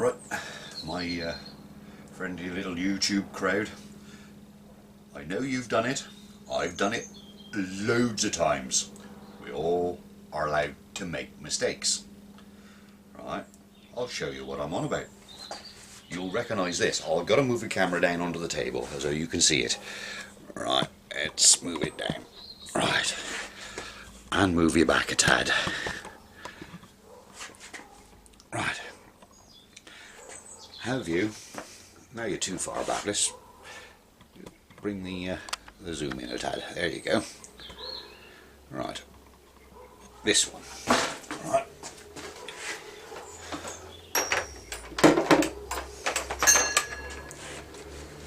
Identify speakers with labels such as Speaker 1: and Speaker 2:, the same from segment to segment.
Speaker 1: Right, my friendly little YouTube crowd, I know you've done it, I've done it loads of times. We all are allowed to make mistakes. Right, I'll show you what I'm on about. You'll recognise this. I've got to move the camera down onto the table so you can see it. Right, let's move it down. Right, and move you back a tad. Right. Have you? Now you're too far back. Let's bring the zoom in a tad. There you go. Right. This one. Right.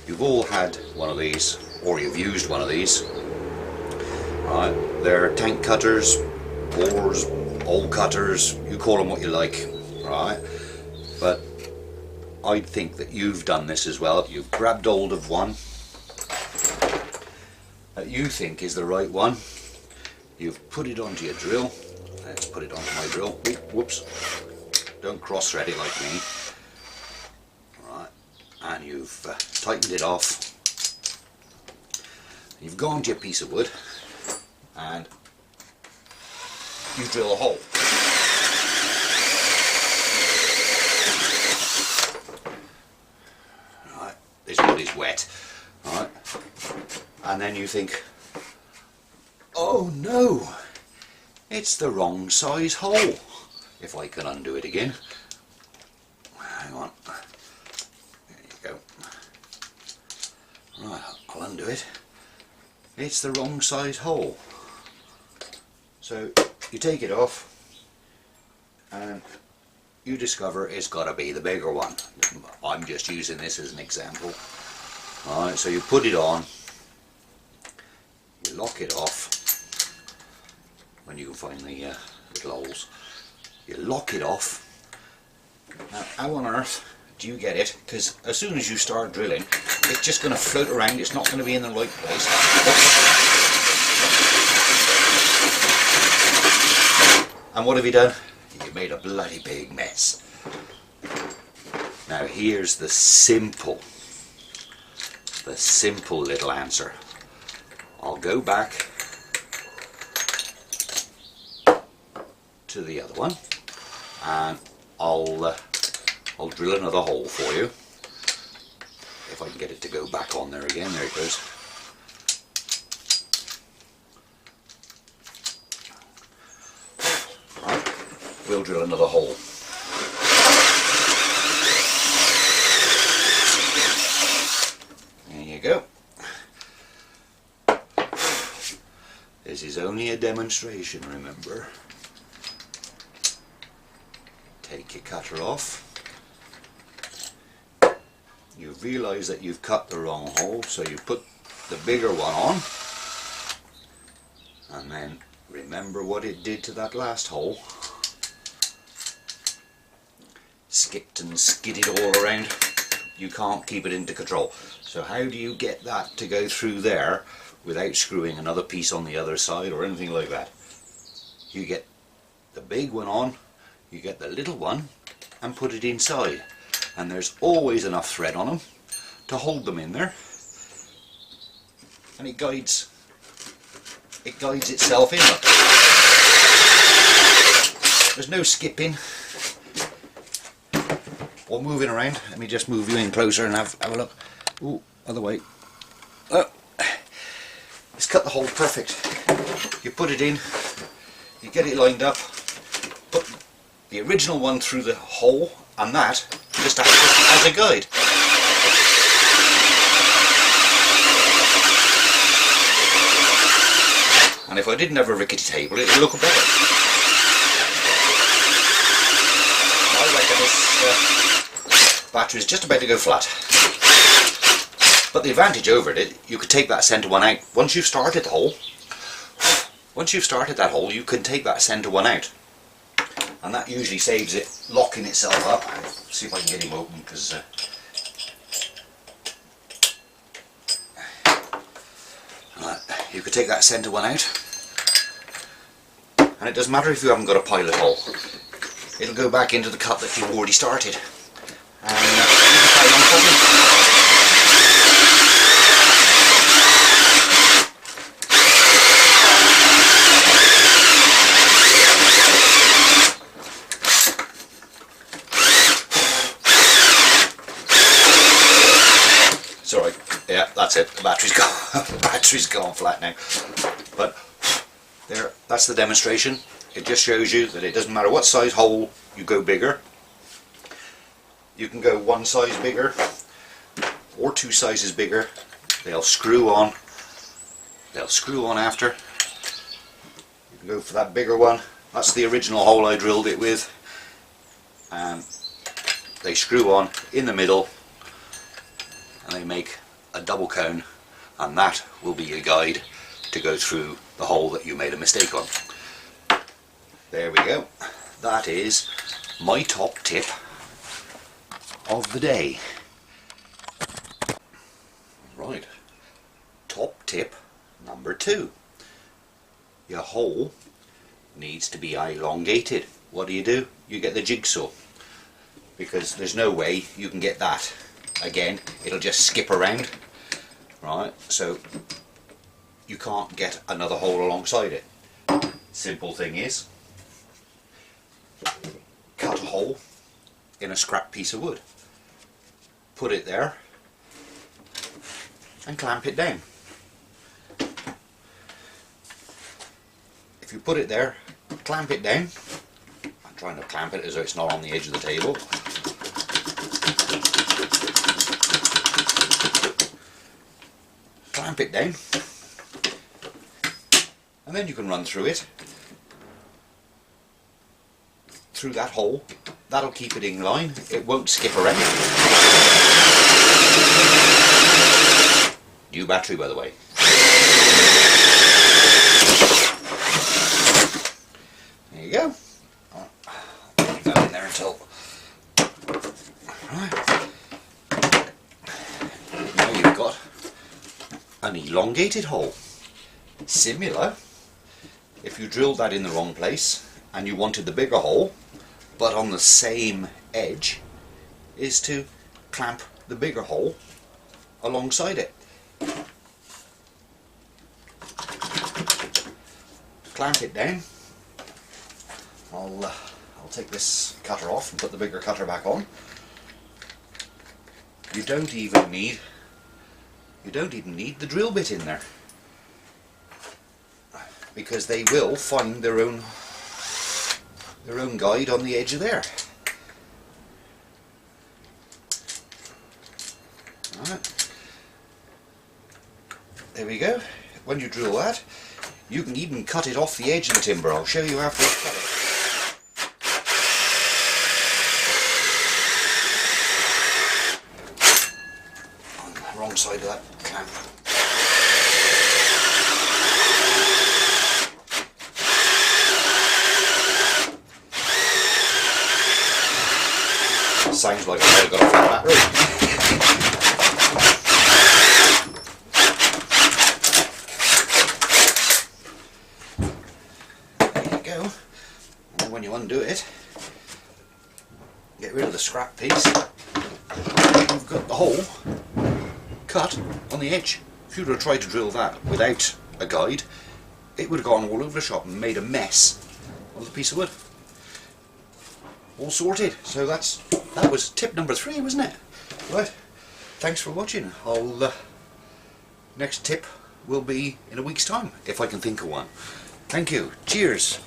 Speaker 1: You've all had one of these, or you've used one of these. Right. They're tank cutters, bores, hole cutters. You call them what you like. Right. But I think that you've done this as well. You've grabbed hold of one that you think is the right one. You've put it onto your drill. Let's put it onto my drill. Whoops. Don't cross thread it like me. Right. And you've tightened it off. You've gone to your piece of wood and you drill a hole. This wood is wet, right? And then you think, oh no, it's the wrong size hole. If I can undo it again. Hang on. There you go. Right, I'll undo it. It's the wrong size hole. So you take it off and you discover it's got to be the bigger one. I'm just using this as an example. Alright, so you put it on, you lock it off, when you can find the little holes. You lock it off. Now, how on earth do you get it? Because as soon as you start drilling, it's just going to float around, it's not going to be in the right place. And what have you done? You made a bloody big mess. Now here's the simple little answer. I'll go back to the other one and I'll drill another hole for you. If I can get it to go back on there again. There it goes. We'll drill another hole. There you go. This is only a demonstration, remember. Take your cutter off. You realise that you've cut the wrong hole, so you put the bigger one on. And then remember what it did to that last hole. Skipped and skidded all around. You can't keep it into control. So how do you get that to go through there without screwing another piece on the other side or anything like that? You get the big one on, you get the little one and put it inside, and there's always enough thread on them to hold them in there, and it guides itself in. There's no skipping or moving around. Let me just move you in closer and have a look. Ooh, other way. Oh, it's cut the hole perfect. You put it in, you get it lined up, put the original one through the hole, and that just acts as a guide. And if I didn't have a rickety table, it would look better. I reckon this battery is just about to go flat. But the advantage over it, you could take that centre one out. Once you've started the hole, you can take that centre one out. And that usually saves it locking itself up. Let's see if I can get him open, because you could take that centre one out. And it doesn't matter if you haven't got a pilot hole. It'll go back into the cut that you've already started. on for me. It's alright. Yeah, that's it. The battery's gone. The battery's gone flat now. But there, that's the demonstration. It just shows you that it doesn't matter what size hole you go bigger. You can go one size bigger or two sizes bigger. They'll screw on. They'll screw on after. You can go for that bigger one. That's the original hole I drilled it with. And they screw on in the middle and they make a double cone, and that will be your guide to go through the hole that you made a mistake on. There we go. That is my top tip of the day. Right, top tip number 2. Your hole needs to be elongated. What do? You get the jigsaw, because there's no way you can get that. Again, it'll just skip around, right? So you can't get another hole alongside it. Simple thing is, cut a hole in a scrap piece of wood, put it there and clamp it down. If you put it there, clamp it down. I'm trying to clamp it as though it's not on the edge of the table. Clamp it down, and then you can run through it, through that hole. That'll keep it in line. It won't skip around. New battery, by the way. There you go. I'll leave that in there until... Right. Now you've got an elongated hole. Similar, if you drilled that in the wrong place and you wanted the bigger hole, but on the same edge, is to clamp the bigger hole alongside it. Clamp it down. I'll take this cutter off and put the bigger cutter back on. You don't even need the drill bit in there, because they will find their own guide on the edge of there. Alright. There we go. When you drill that, you can even cut it off the edge of the timber. I'll show you after it's cut it. On the wrong side of that clamp. Sounds like I might have got off on that road. There you go. And then when you undo it, get rid of the scrap piece. You've got the hole cut on the edge. If you would have tried to drill that without a guide, it would have gone all over the shop and made a mess of the piece of wood. All sorted. So that was tip number 3, wasn't it? Right. Thanks for watching. Next tip will be in a week's time, if I can think of one. Thank you. Cheers.